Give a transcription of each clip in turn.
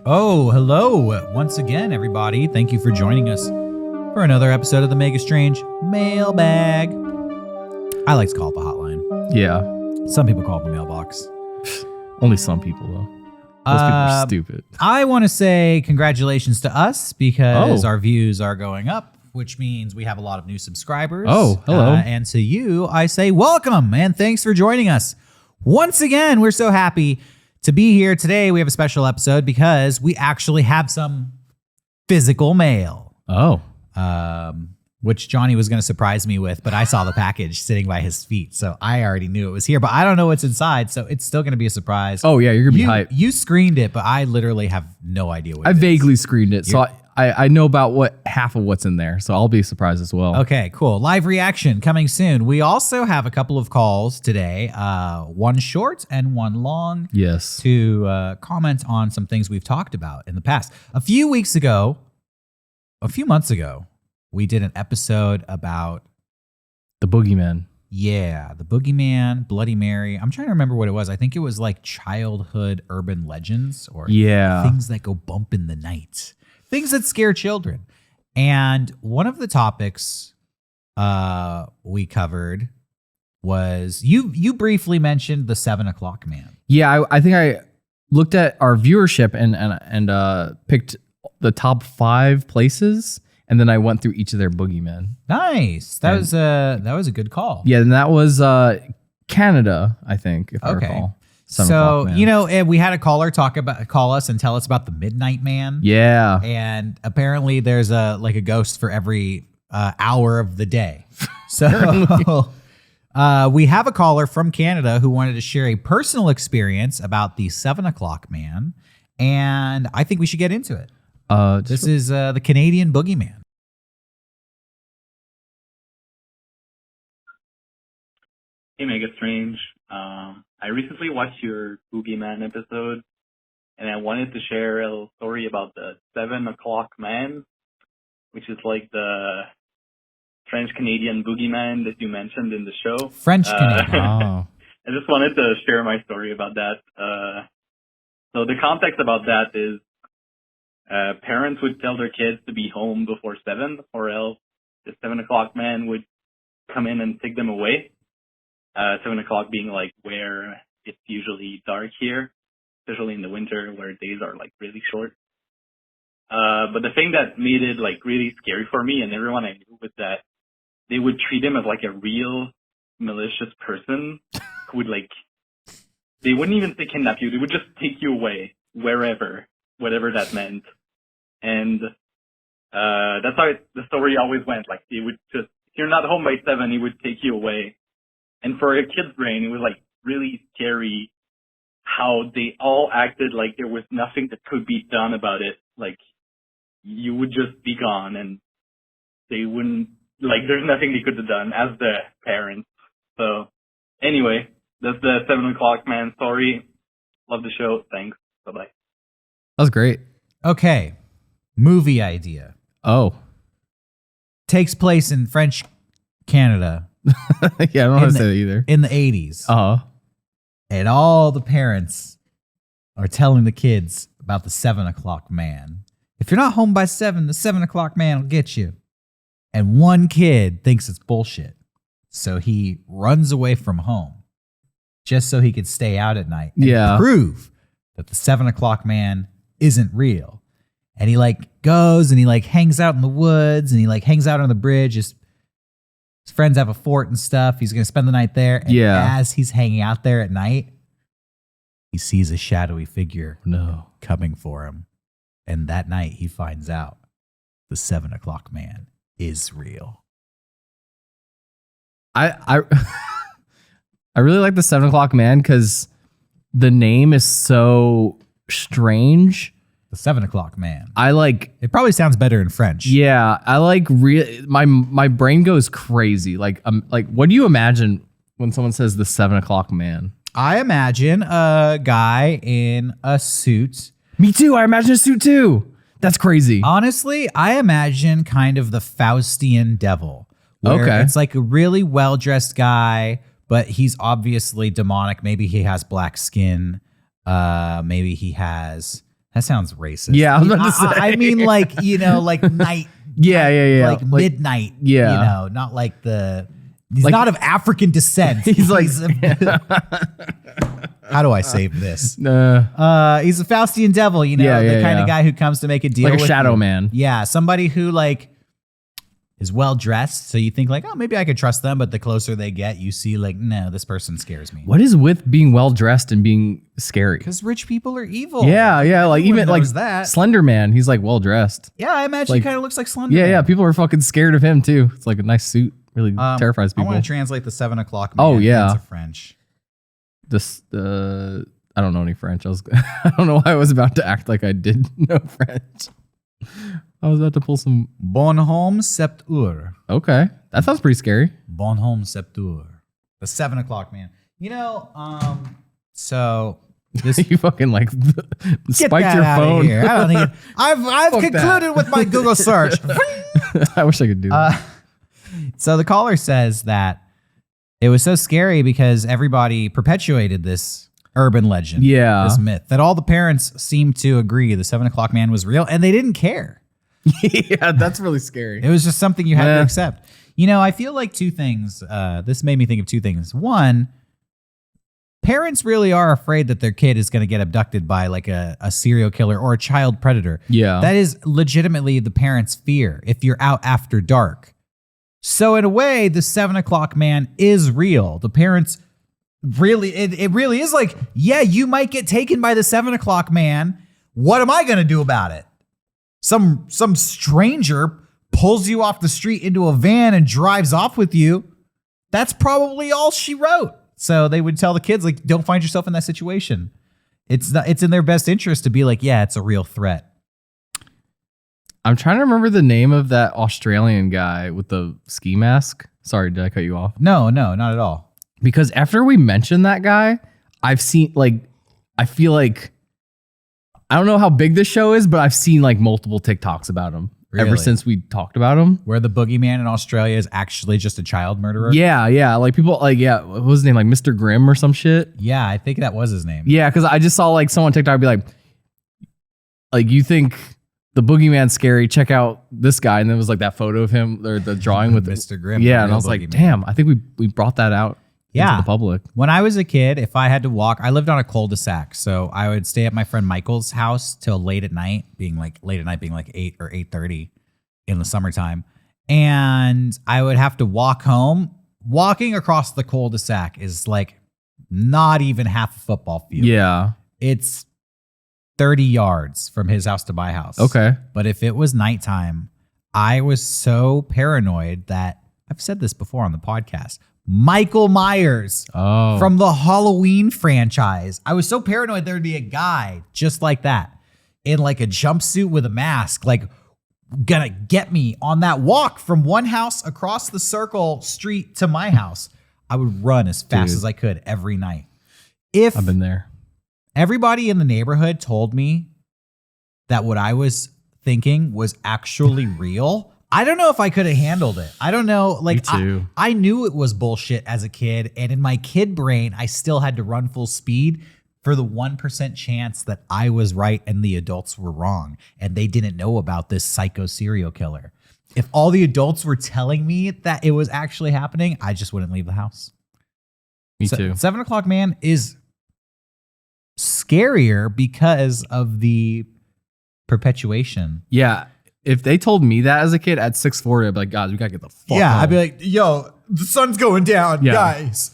Oh, hello once again, everybody. Thank you for joining us for another episode of the Mega Strange Mailbag. I like to call it the hotline. Yeah. Some people call it the mailbox. Only some people, though. Those people are stupid. I want to say congratulations to us because our views are going up, which means we have a lot of new subscribers. Oh, hello. And to you, I say welcome and thanks for joining us. Once again, we're so happy to be here today. We have a special episode because we actually have some physical mail. Oh. Which Johnny was going to surprise me with, but I saw the package sitting by his feet, so I already knew it was here, but I don't know what's inside, so it's still going to be a surprise. Oh, yeah, you're going to be hyped. You screened it, but I literally have no idea what it is. I vaguely screened it, so I know about half of what's in there, so I'll be surprised as well. Okay, cool. Live reaction coming soon. We also have a couple of calls today, one short and one long. Yes. To comment on some things we've talked about in the past. A few months ago, we did an episode about the Boogeyman. Yeah, the Boogeyman, Bloody Mary. I'm trying to remember what it was. I think it was like childhood urban legends or things that go bump in the night. Things that scare children. And one of the topics we covered was you briefly mentioned the 7 O'Clock Man. Yeah, I think I looked at our viewership and picked the top 5 places. And then I went through each of their boogeymen. Nice. That was a good call. Yeah, and that was Canada, I think, if I recall. So, we had a caller call us and tell us about the Midnight Man. Yeah. And apparently there's a ghost for every hour of the day. So we have a caller from Canada who wanted to share a personal experience about the 7 O'Clock Man. And I think we should get into it. This is the Canadian Boogeyman. Hey, Mega Strange. I recently watched your Boogeyman episode, and I wanted to share a story about the 7 O'Clock Man, which is like the French-Canadian Boogeyman that you mentioned in the show. French-Canadian. I just wanted to share my story about that. So the context about that is parents would tell their kids to be home before 7, or else the 7 O'Clock Man would come in and take them away. 7 o'clock being like where it's usually dark here, especially in the winter where days are like really short. But the thing that made it like really scary for me and everyone I knew was that they would treat him as like a real malicious person who would they wouldn't even say kidnap you. They would just take you away wherever, whatever that meant. And that's how the story always went. Like they would just, if you're not home by 7, he would take you away. And for a kid's brain, it was like really scary how they all acted like there was nothing that could be done about it. Like you would just be gone and they wouldn't, there's nothing they could have done as the parents. So anyway, that's the 7 O'Clock Man story. Love the show. Thanks. Bye-bye. That was great. Okay. Movie idea. Oh. Takes place in French Canada. Yeah, I don't know how to say that either. In the 80s. Uh-huh. And all the parents are telling the kids about the 7 O'Clock Man. If you're not home by 7, the 7 O'Clock Man will get you. And one kid thinks it's bullshit. So he runs away from home just so he could stay out at night and prove that the 7 O'Clock Man isn't real. And he goes and he hangs out in the woods and he hangs out on the bridge. His friends have a fort and stuff. He's going to spend the night there. And as he's hanging out there at night, he sees a shadowy figure coming for him. And that night he finds out the 7 O'Clock Man is real. I really like the 7 O'Clock Man because the name is so strange. The 7 O'Clock Man. It probably sounds better in French. Yeah, my brain goes crazy. What do you imagine when someone says the 7 O'Clock Man? I imagine a guy in a suit. Me too. I imagine a suit too. That's crazy. Honestly, I imagine kind of the Faustian devil. Where it's like a really well-dressed guy, but he's obviously demonic. Maybe he has black skin. Maybe he has That sounds racist. Yeah, I was about to say. I mean, like, like night. Yeah. Like midnight. Yeah. Not like the. He's Like- not of African descent. He's like, how do I save this? He's a Faustian devil, the kind of guy who comes to make a deal like a with shadow you. man. Yeah, somebody who like is well dressed, so you think like, oh, maybe I could trust them, but the closer they get, you see like, no, this person scares me. What is with being well dressed and being scary? Because rich people are evil. Yeah, like Everyone even like knows that. Slender Man, he's like well dressed. Yeah, I imagine Like- he kind of looks like Slender. Yeah, Man. people are fucking scared of him too. It's like a nice suit, really terrifies I people. want to translate the 7 o'clock man Oh, yeah. into French. I don't know any French. I don't know why I was about to act like I did know French. I was about to pull some. Bonhomme Septeur. Okay, that sounds pretty scary. Bonhomme Septeur. The 7 o'clock man. So this You fucking like Get spiked that your outta phone. here. I don't need. I've Fuck concluded that. with my Google search. I wish I could do that. So the caller says that it was so scary because everybody perpetuated this urban legend. Yeah. This myth that all the parents seemed to agree the 7 o'clock man was real and they didn't care. Yeah, that's really scary. It was just something you had to Yeah. accept. I feel like two things. This made me think of two things. One, parents really are afraid that their kid is going to get abducted by like a serial killer or a child predator. Yeah. That is legitimately the parents' fear if you're out after dark. So in a way, the 7 o'clock man is real. The parents really, it really is like, yeah, you might get taken by the 7 o'clock man. What am I going to do about it? Some stranger pulls you off the street into a van and drives off with you. That's probably all she wrote. So they would tell the kids, like, don't find yourself in that situation. It's in their best interest to be like, yeah, it's a real threat. I'm trying to remember the name of that Australian guy with the ski mask. Sorry, did I cut you off? No, not at all. Because after we mentioned that guy, I've seen I feel like I don't know how big this show is, but I've seen like multiple TikToks about him ever Really? since we talked about him. Where the boogeyman in Australia is actually just a child murderer. Yeah. Like people what was his name? Like Mr. Grimm or some shit. Yeah, I think that was his name. Yeah, because I just saw like someone on TikTok be like you think the boogeyman's scary, check out this guy. And then it was like that photo of him or the drawing with Mr. Grimm. Yeah, the and real I was like, boogeyman. damn, I think we brought that out into the public. When I was a kid, if I had to walk, I lived on a cul-de-sac. So I would stay at my friend Michael's house till late at night, being like 8 or 8:30 in the summertime. And I would have to walk home. Walking across the cul-de-sac is like not even half a football field. Yeah. It's 30 yards from his house to my house. Okay. But if it was nighttime, I was so paranoid that I've said this before on the podcast. Michael Myers from the Halloween franchise. I was so paranoid there would be a guy just like that in like a jumpsuit with a mask, like gonna get me on that walk from one house across the circle street to my house. I would run as fast as I could every night. If I've been there. everybody in the neighborhood told me that what I was thinking was actually real, I don't know if I could have handled it. I don't know. Like, Me too. I knew it was bullshit as a kid. And in my kid brain, I still had to run full speed for the 1% chance that I was right and the adults were wrong. And they didn't know about this psycho serial killer. If all the adults were telling me that it was actually happening, I just wouldn't leave the house. Me too. 7 o'clock man is scarier because of the perpetuation. Yeah. If they told me that as a kid at 6'4", I'd be like, guys, we gotta get the fuck home. I'd be like, yo, the sun's going down, Yeah. guys,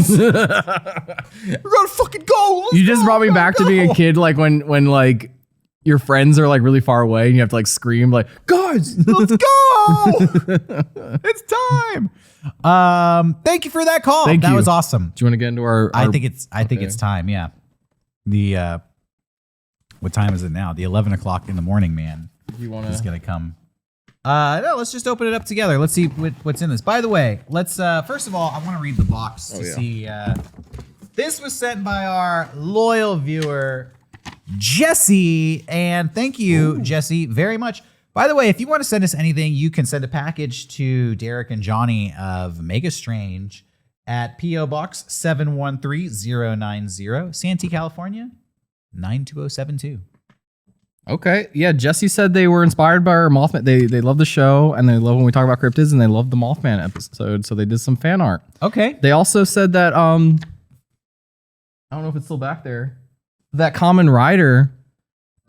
we're gonna fucking go. Let's You just go, brought me gotta back to being go. a kid, like when like your friends are like really far away and you have to like scream like, guys, Let's go. It's time. Thank you for that call. Thank that you. was awesome. Do you want to get into our I think it's okay. time. Yeah. The what time is it now? The 11 o'clock in the morning, man. you want Is to gonna come. No, let's just open it up together. Let's see what's in this. By the way, let's first of all, I want to read the box to see. This was sent by our loyal viewer, Jesse, and thank you, Jesse, very much. By the way, if you want to send us anything, you can send a package to Derek and Johnny of Mega Strange at P.O. Box 713090, Santee, California 92072. Okay. Yeah, Jesse said they were inspired by our Mothman. They love the show and they love when we talk about cryptids and they love the Mothman episode, so they did some fan art. Okay. They also said that I don't know if it's still back there. That Common Rider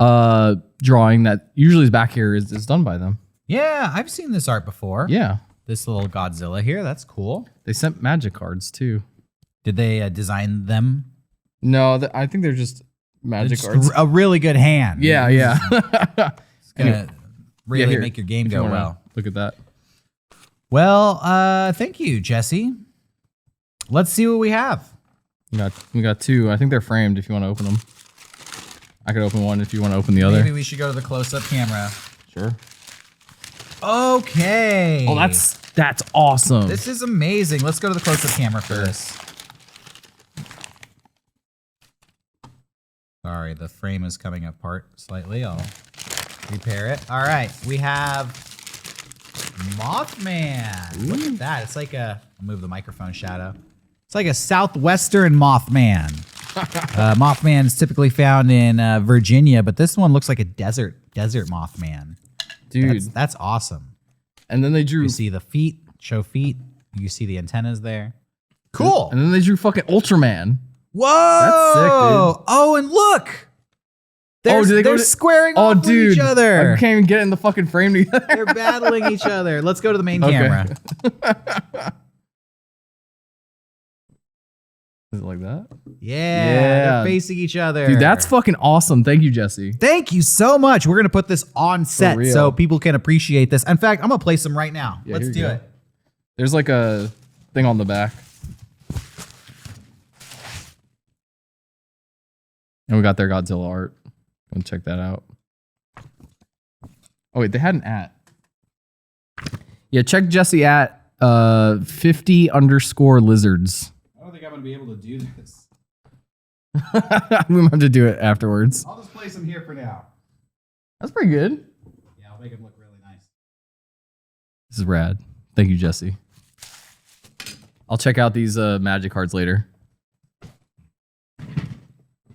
drawing that usually is back here is done by them. Yeah, I've seen this art before. Yeah. This little Godzilla here, that's cool. They sent magic cards too. Did they design them? No, I think they're just magic It's cards. a really good hand. Yeah, yeah. It's gonna really here, make your game if you go wanna well. Look at that. Well, thank you, Jesse. Let's see what we have. We got two. I think they're framed if you want to open them. I could open one if you want to open the other. Maybe we should go to the close-up camera. Sure. Okay. Oh, that's awesome. This is amazing. Let's go to the close-up camera for this. Sorry, the frame is coming apart slightly. I'll repair it. All right, we have Mothman. Look at that. It's like I'll move the microphone shadow. It's like a southwestern Mothman. Mothman is typically found in Virginia, but this one looks like a desert Mothman. Dude. That's awesome. And then they drew. You see the feet, show feet. You see the antennas there. Cool. And then they drew fucking Ultraman. Whoa! That's sick, dude. Oh, and look! They're squaring off with dude, each other. I can't even get in the fucking frame together. They're battling each other. Let's go to the main camera. Is it like that? Yeah, they're facing each other. Dude, that's fucking awesome. Thank you, Jesse. Thank you so much. We're going to put this on set real. so people can appreciate this. In fact, I'm going to place them right now. Yeah, Let's here do you go. it. There's like a thing on the back. And we got their Godzilla art. Go and check that out. Oh, wait, they had an @ Yeah, check Jesse at 50_lizards. I don't think I'm going to be able to do this. We might have to do it afterwards. I'll just place them here for now. That's pretty good. Yeah, I'll make them look really nice. This is rad. Thank you, Jesse. I'll check out these magic cards later.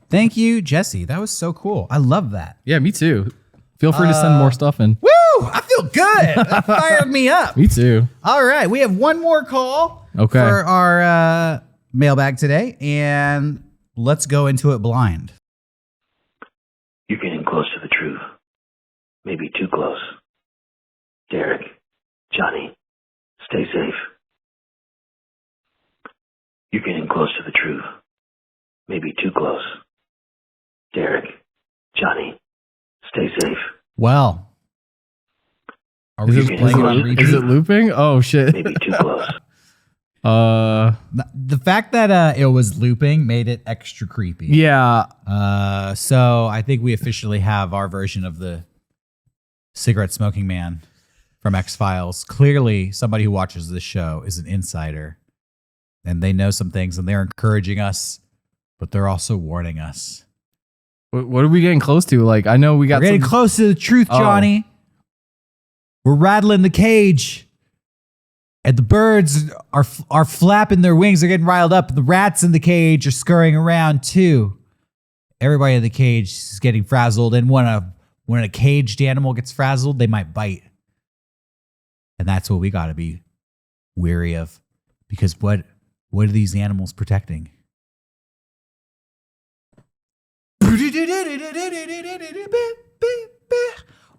Thank you, Jesse. That was so cool. I love that. Yeah, me too. Feel free to send more stuff in. Woo! I feel good. That fired me up. Me too. All right, we have one more call Okay. for our mailbag today, and let's go into it blind. You're getting close to the truth. Maybe too close. Derek, Johnny, stay safe. You're getting close to the truth. Maybe too close. Derek, Johnny, stay safe. Well, are we Is just it, playing it on repeat? is it looping? Oh shit. Maybe too close. The fact that it was looping made it extra creepy. Yeah. So I think we officially have our version of the cigarette smoking man from X-Files. Clearly, somebody who watches this show is an insider, and they know some things, and they're encouraging us, but they're also warning us. What are we getting close to? Like, I know we got We're getting some- close to the truth, Oh. Johnny. We're rattling the cage, and the birds are flapping their wings. They're getting riled up. The rats in the cage are scurrying around too. Everybody in the cage is getting frazzled, and when a caged animal gets frazzled, they might bite, and that's what we got to be wary of, because what are these animals protecting?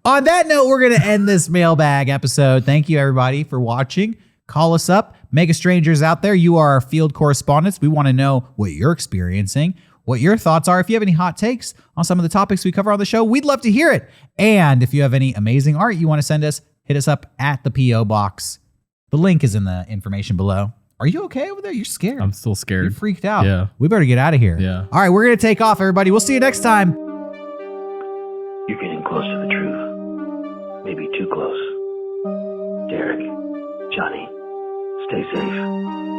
On that note, we're going to end this mailbag episode. Thank you, everybody, for watching. Call us up. Mega Strangers out there, you are our field correspondents. We want to know what you're experiencing, what your thoughts are. If you have any hot takes on some of the topics we cover on the show, we'd love to hear it. And if you have any amazing art you want to send us, hit us up at the P.O. Box. The link is in the information below. Are you okay over there? You're scared. I'm still scared. You're freaked out. Yeah. We better get out of here. Yeah. All right, we're going to take off, everybody. We'll see you next time. You're getting close to the truth. Maybe too close. Derek, Johnny, stay safe.